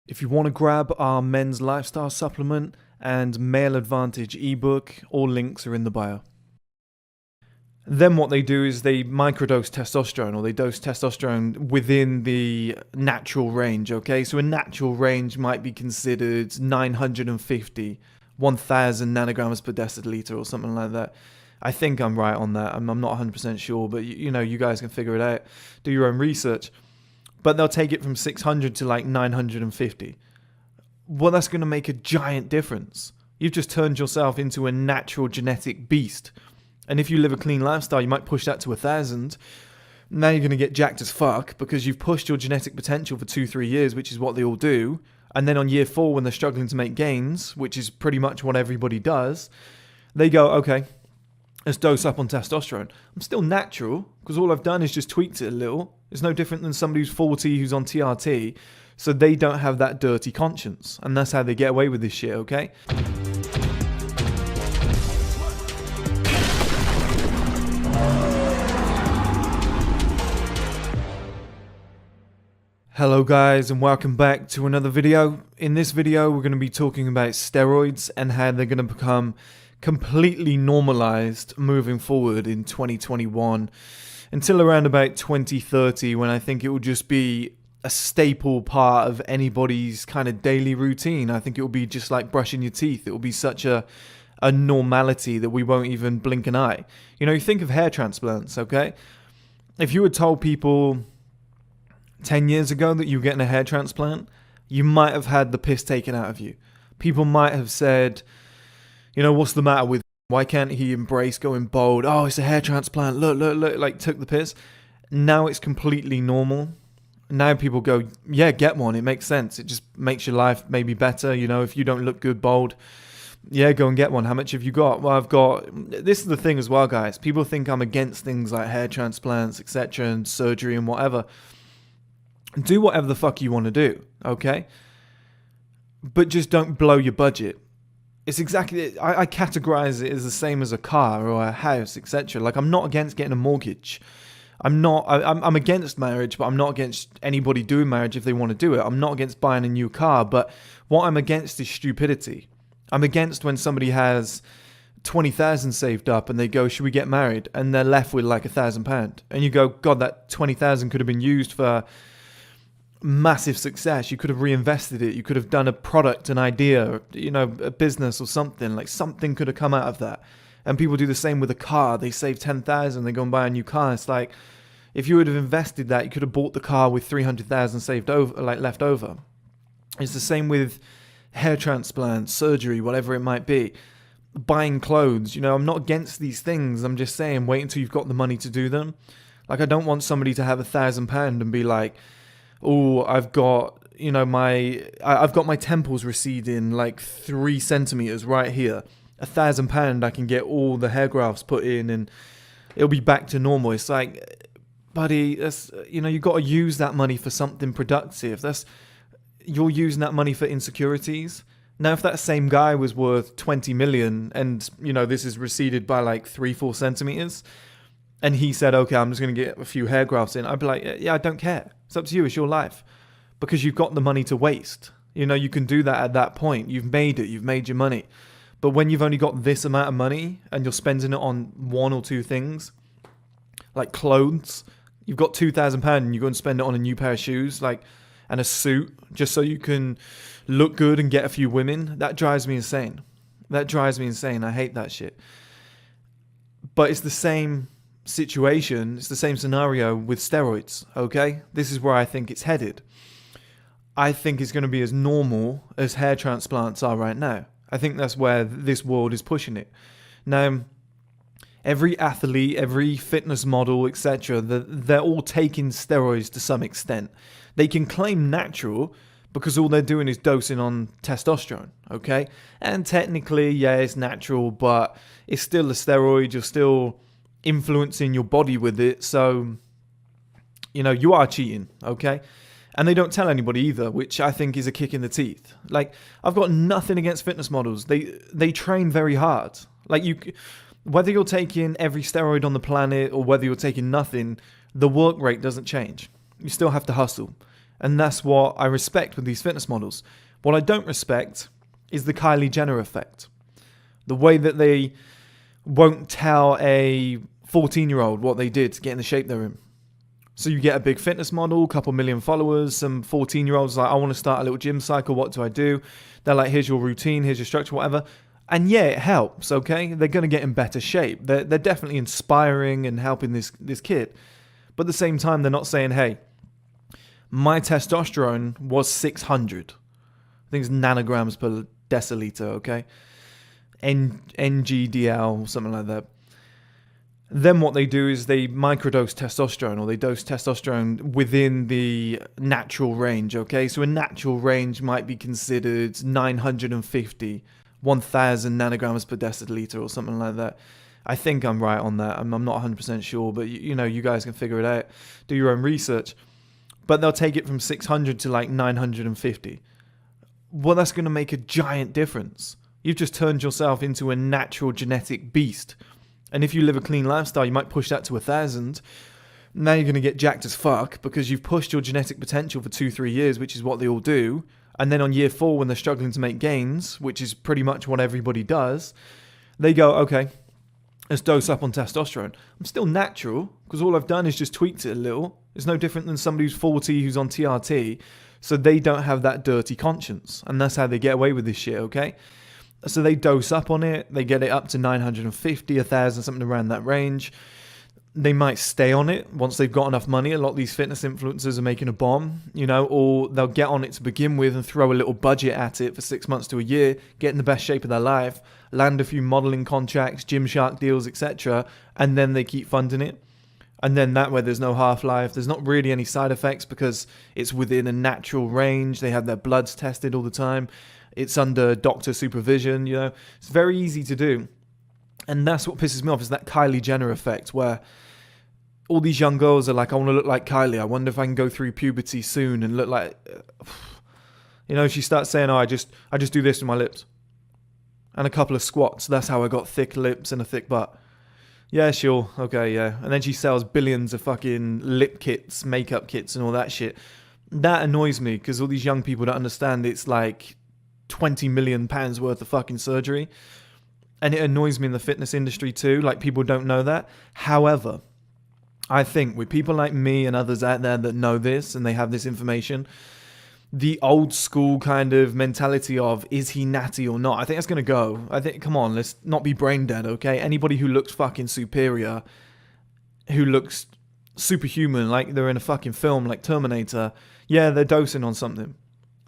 If you want to grab our men's lifestyle supplement and male advantage ebook, all links are in the bio. Then what they do is they microdose testosterone, or they dose testosterone within the natural range, okay? So a natural range might be considered 950, 1000 nanograms per deciliter or something like that. I think I'm right on that. I'm not 100% sure, but you guys can figure it out. Do your own research. But they'll take it from 600 to like 950. Well, that's going to make a giant difference. You've just turned yourself into a natural genetic beast. And if you live a clean lifestyle, you might push that to 1000. Now you're going to get jacked as fuck because you've pushed your genetic potential for 2-3 years, which is what they all do. And then on year 4, when they're struggling to make gains, which is pretty much what everybody does, they go, okay, let's dose up on testosterone. I'm still natural because all I've done is just tweaked it a little. It's no different than somebody who's 40 who's on TRT. So they don't have that dirty conscience. And that's how they get away with this shit, okay? Hello guys, and welcome back to another video. In this video we're going to be talking about steroids and how they're going to become completely normalized moving forward in 2021 until around about 2030, when I think it will just be a staple part of anybody's kind of daily routine. I think it will be just like brushing your teeth. It will be such a normality that we won't even blink an eye. You think of hair transplants, okay? If you had told people 10 years ago that you were getting a hair transplant, you might have had the piss taken out of you. People might have said, what's the matter with him? Why can't he embrace going bald? Oh, it's a hair transplant. Look, like took the piss. Now it's completely normal. Now people go, yeah, get one. It makes sense. It just makes your life maybe better. If you don't look good bald, yeah, go and get one. How much have you got? Well, this is the thing as well, guys. People think I'm against things like hair transplants, etc., and surgery and whatever. Do whatever the fuck you want to do, okay? But just don't blow your budget. It's exactly, I categorize it as the same as a car or a house, etc. Like, I'm not against getting a mortgage. I'm against marriage, but I'm not against anybody doing marriage if they want to do it. I'm not against buying a new car, but what I'm against is stupidity. I'm against when somebody has 20,000 saved up and they go, should we get married? And they're left with like £1,000. And you go, God, that 20,000 could have been used for massive success. You could have reinvested it. You could have done a product, an idea, a business or something. Like, something could have come out of that. And people do the same with a car. They save 10,000, they go and buy a new car. It's like, if you would have invested that, you could have bought the car with 300,000 saved over, like left over. It's the same with hair transplants, surgery, whatever it might be. Buying clothes. I'm not against these things. I'm just saying, wait until you've got the money to do them. Like, I don't want somebody to have £1,000 and be like, oh, I've got my temples receding like 3 centimeters right here. £1,000, I can get all the hair grafts put in and it'll be back to normal. It's like, buddy, that's, you got to use that money for something productive. You're using that money for insecurities. Now, if that same guy was worth 20 million and, this is receded by like 3-4 centimeters, and he said, okay, I'm just going to get a few hair grafts in, I'd be like, yeah, I don't care. It's up to you. It's your life. Because you've got the money to waste. You can do that at that point. You've made it. You've made your money. But when you've only got this amount of money and you're spending it on 1 or 2 things, like clothes, you've got £2,000 and you go and spend it on a new pair of shoes, and a suit, just so you can look good and get a few women, that drives me insane. I hate that shit. But it's the same situation, it's the same scenario with steroids, okay? This is where I think it's headed. I think it's going to be as normal as hair transplants are right now. I think that's where this world is pushing it. Now, every athlete, every fitness model, etc., they're all taking steroids to some extent. They can claim natural because all they're doing is dosing on testosterone, okay? And technically, yeah, it's natural, but it's still a steroid. You're still influencing your body with it, so you are cheating, okay? And they don't tell anybody either, which I think is a kick in the teeth. Like, I've got nothing against fitness models. They train very hard. Like, whether you're taking every steroid on the planet or whether you're taking nothing, the work rate doesn't change. You still have to hustle. And that's what I respect with these fitness models. What I don't respect is the Kylie Jenner effect. The way that they won't tell a 14-year-old what they did to get in the shape they're in. So you get a big fitness model, a couple million followers, some 14-year-olds like, I want to start a little gym cycle, what do I do? They're like, here's your routine, here's your structure, whatever. And yeah, it helps, okay? They're going to get in better shape. They're definitely inspiring and helping this kid. But at the same time, they're not saying, hey, my testosterone was 600. I think it's nanograms per deciliter, okay? NGDL, something like that. Then what they do is they microdose testosterone, or they dose testosterone within the natural range, okay? So a natural range might be considered 950, 1,000 nanograms per deciliter or something like that. I think I'm right on that. I'm not 100% sure, but you guys can figure it out. Do your own research. But they'll take it from 600 to like 950. Well, that's going to make a giant difference. You've just turned yourself into a natural genetic beast. And if you live a clean lifestyle, you might push that to 1,000. Now you're going to get jacked as fuck because you've pushed your genetic potential for 2-3 years, which is what they all do. And then on year 4, when they're struggling to make gains, which is pretty much what everybody does, they go, okay, let's dose up on testosterone. I'm still natural because all I've done is just tweaked it a little. It's no different than somebody who's 40 who's on TRT. So they don't have that dirty conscience. And that's how they get away with this shit, okay? So they dose up on it. They get it up to 950, 1,000, something around that range. They might stay on it once they've got enough money. A lot of these fitness influencers are making a bomb, or they'll get on it to begin with and throw a little budget at it for 6 months to a year, get in the best shape of their life, land a few modeling contracts, Gymshark deals, etc., and then they keep funding it. And then that way there's no half-life. There's not really any side effects because it's within a natural range. They have their bloods tested all the time. It's under doctor supervision, It's very easy to do. And that's what pisses me off, is that Kylie Jenner effect where all these young girls are like, I want to look like Kylie. I wonder if I can go through puberty soon and look like... she starts saying, I just do this with my lips. And a couple of squats. That's how I got thick lips and a thick butt. Yeah, sure. Okay, yeah. And then she sells billions of fucking lip kits, makeup kits and all that shit. That annoys me because all these young people don't understand it's like £20 million worth of fucking surgery. And it annoys me in the fitness industry too. Like, people don't know that. However, I think with people like me and others out there that know this and they have this information, the old school kind of mentality of, is he natty or not? I think that's going to go. I think, come on, let's not be brain dead, okay? Anybody who looks fucking superior, who looks superhuman, like they're in a fucking film like Terminator, yeah, they're dosing on something.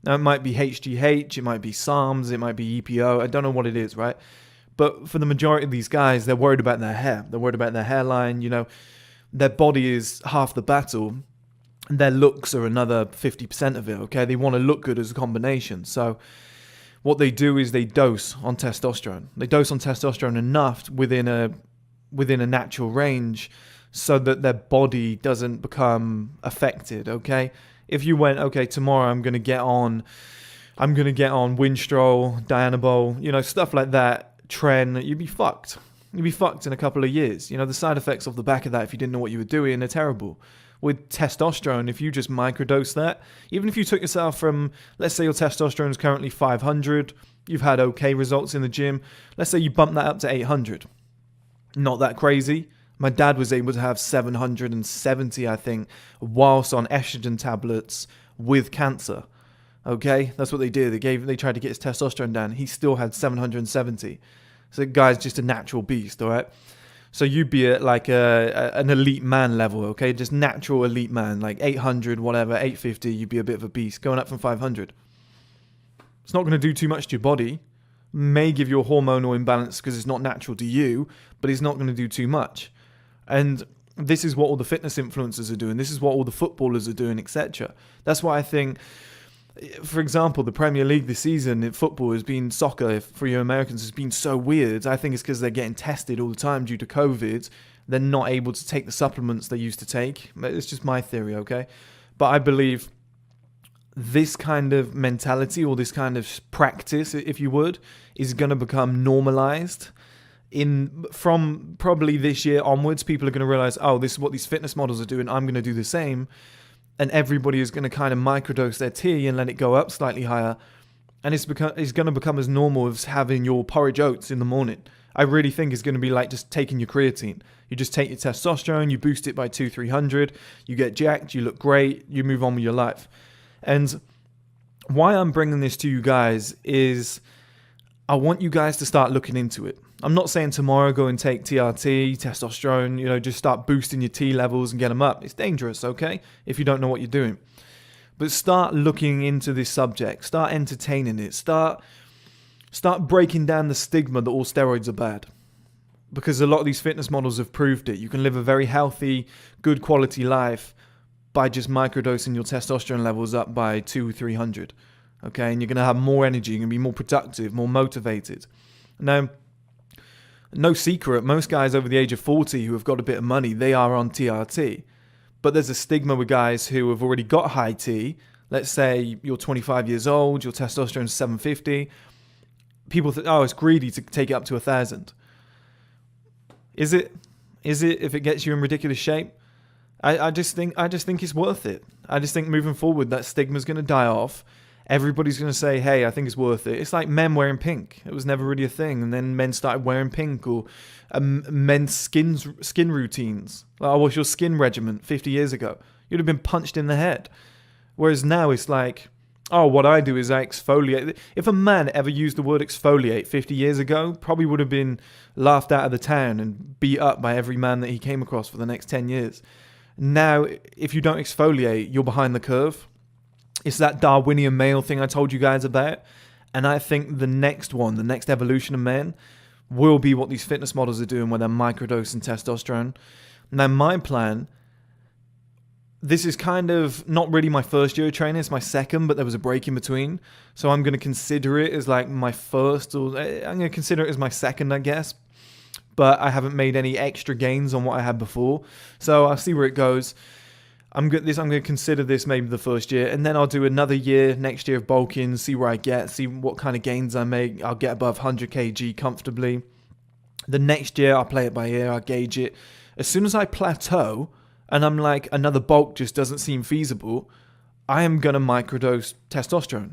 Now, it might be HGH, it might be SARMs, it might be EPO, I don't know what it is, right? But for the majority of these guys, they're worried about their hair. They're worried about their hairline, Their body is half the battle. And their looks are another 50% of it, okay? They want to look good as a combination. So what they do is they dose on testosterone. They dose on testosterone enough within a natural range so that their body doesn't become affected, okay? If you went, okay, tomorrow I'm going to get on Winstrol, Dianabol, stuff like that, Tren, you'd be fucked. You'd be fucked in a couple of years. The side effects off the back of that, if you didn't know what you were doing, are terrible. With testosterone, if you just microdose that, even if you took yourself from, let's say your testosterone is currently 500, you've had okay results in the gym, let's say you bump that up to 800. Not that crazy. My dad was able to have 770, I think, whilst on estrogen tablets with cancer. Okay? That's what they did. They tried to get his testosterone down. He still had 770. So the guy's just a natural beast, all right? So you'd be at like an elite man level, okay? Just natural elite man, like 800, whatever, 850, you'd be a bit of a beast. Going up from 500. It's not going to do too much to your body. May give you a hormonal imbalance because it's not natural to you, but it's not going to do too much. And this is what all the fitness influencers are doing. This is what all the footballers are doing, etc. That's why I think, for example, the Premier League this season in football has been, soccer for you Americans has been so weird. I think it's because they're getting tested all the time due to COVID. They're not able to take the supplements they used to take. It's just my theory, okay? But I believe this kind of mentality or this kind of practice, if you would, is going to become normalized. From probably this year onwards, people are going to realize, oh, this is what these fitness models are doing. I'm going to do the same. and everybody is going to kind of microdose their tea and let it go up slightly higher, and it's going to become as normal as having your porridge oats in the morning. I really think it's going to be like just taking your creatine. You just take your testosterone, you boost it by 200-300, you get jacked, you look great, you move on with your life. And why I'm bringing this to you guys is I want you guys to start looking into it. I'm not saying tomorrow go and take TRT, testosterone, just start boosting your T levels and get them up. It's dangerous, okay, if you don't know what you're doing. But start looking into this subject. Start entertaining it. Start breaking down the stigma that all steroids are bad. Because a lot of these fitness models have proved it. You can live a very healthy, good quality life by just microdosing your testosterone levels up by 200-300. Okay, and you're going to have more energy, you're going to be more productive, more motivated. Now, no secret, most guys over the age of 40 who have got a bit of money, they are on TRT. But there's a stigma with guys who have already got high T. Let's say you're 25 years old, your testosterone is 750. People think, oh, it's greedy to take it up to 1,000. Is it? Is it if it gets you in ridiculous shape? I just think it's worth it. I just think moving forward, that stigma's going to die off. Everybody's going to say, hey, I think it's worth it. It's like men wearing pink. It was never really a thing. And then men started wearing pink, or men's skin routines. Like, oh, what's your skin regimen 50 years ago? You'd have been punched in the head. Whereas now it's like, oh, what I do is I exfoliate. If a man ever used the word exfoliate 50 years ago, probably would have been laughed out of the town and beat up by every man that he came across for the next 10 years. Now, if you don't exfoliate, you're behind the curve. It's that Darwinian male thing I told you guys about. And I think the next evolution of men, will be what these fitness models are doing, where they're microdosing testosterone. Now, my plan, this is kind of not really my first year of training, it's my second, but there was a break in between. So I'm going to consider it as like my first, or I'm going to consider it as my second, I guess. But I haven't made any extra gains on what I had before. So I'll see where it goes. I'm going to consider this maybe the first year, and then I'll do another year next year of bulking, see where I get, see what kind of gains I make. I'll get above 100 kg comfortably. The next year, I'll play it by ear, I'll gauge it. As soon as I plateau, and I'm like, another bulk just doesn't seem feasible, I am going to microdose testosterone.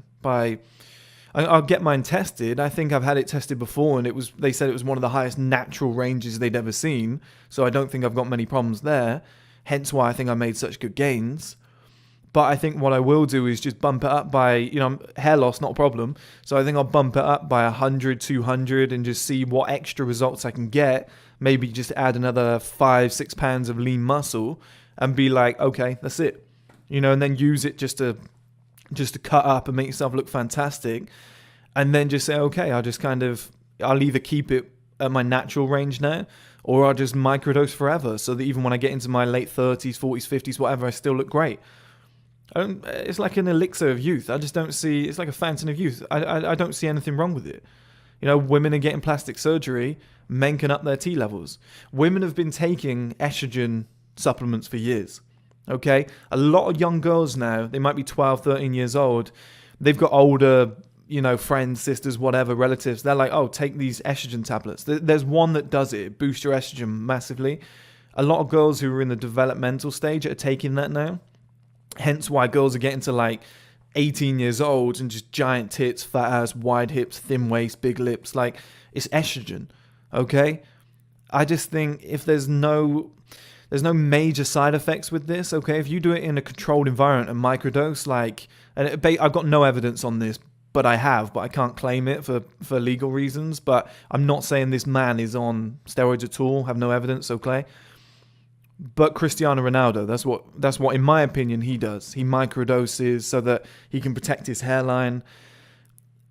I'll get mine tested. I think I've had it tested before, and they said it was one of the highest natural ranges they'd ever seen, so I don't think I've got many problems there. Hence why I think I made such good gains. But I think what I will do is just bump it up by, hair loss, not a problem. So I think I'll bump it up by 100, 200 and just see what extra results I can get. Maybe just add another 5-6 pounds of lean muscle and be like, okay, that's it. And then use it just to cut up and make yourself look fantastic. And then just say, okay, I'll either keep it at my natural range now, or I'll just microdose forever, so that even when I get into my late 30s, 40s, 50s, whatever, I still look great. It's like an elixir of youth. I just don't see, it's like a fountain of youth. I don't see anything wrong with it. Women are getting plastic surgery, men can up their T levels. Women have been taking estrogen supplements for years. Okay? A lot of young girls now, they might be 12, 13 years old, they've got older, friends, sisters, whatever, relatives. They're like, oh, take these estrogen tablets. There's one that does it boosts your estrogen massively. A lot of girls who are in the developmental stage are taking that now. Hence why girls are getting to like 18 years old and just giant tits, fat ass, wide hips, thin waist, big lips. Like, it's estrogen. Okay? I just think if there's no major side effects with this, okay? If you do it in a controlled environment and microdose, I've got no evidence on this, but I can't claim it for legal reasons. But I'm not saying this man is on steroids at all. Have no evidence, okay? But Cristiano Ronaldo, that's what in my opinion he does. He microdoses so that he can protect his hairline.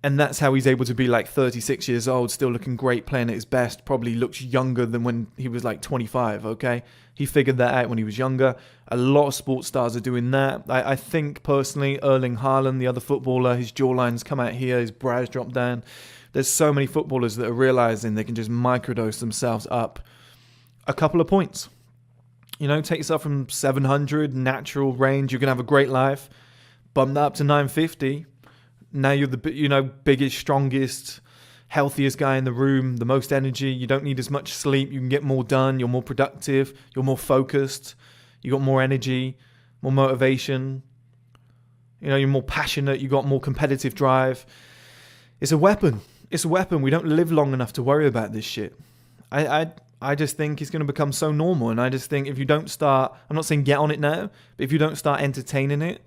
And that's how he's able to be like 36 years old, still looking great, playing at his best, probably looks younger than when he was like 25, okay? He figured that out when he was younger. A lot of sports stars are doing that. I think personally, Erling Haaland, the other footballer, his jawline's come out here, his brows dropped down. There's so many footballers that are realizing they can just microdose themselves up a couple of points. Take yourself from 700 natural range, you're going to have a great life. Bump that up to 950. Now you're the biggest, strongest, healthiest guy in the room, the most energy. You don't need as much sleep. You can get more done. You're more productive. You're more focused. You got more energy, more motivation. You know, you're more passionate, you got more competitive drive. It's a weapon. It's a weapon. We don't live long enough to worry about this shit. I just think it's going to become so normal. And I just think if you don't start, I'm not saying get on it now, but if you don't start entertaining it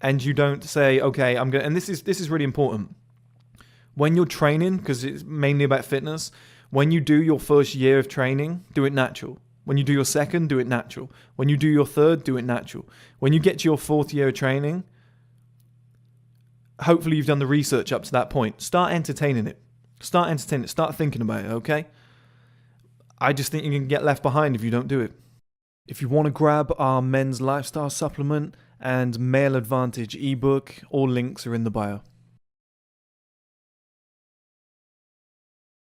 and you don't say, okay, I'm going to, and this is really important. When you're training, because it's mainly about fitness, when you do your first year of training, do it natural. When you do your second, do it natural. When you do your third, do it natural. When you get to your fourth year of training, hopefully you've done the research up to that point. Start entertaining it. Start entertaining it. Start thinking about it, okay? I just think you can get left behind if you don't do it. If you want to grab our men's lifestyle supplement and male advantage ebook, all links are in the bio.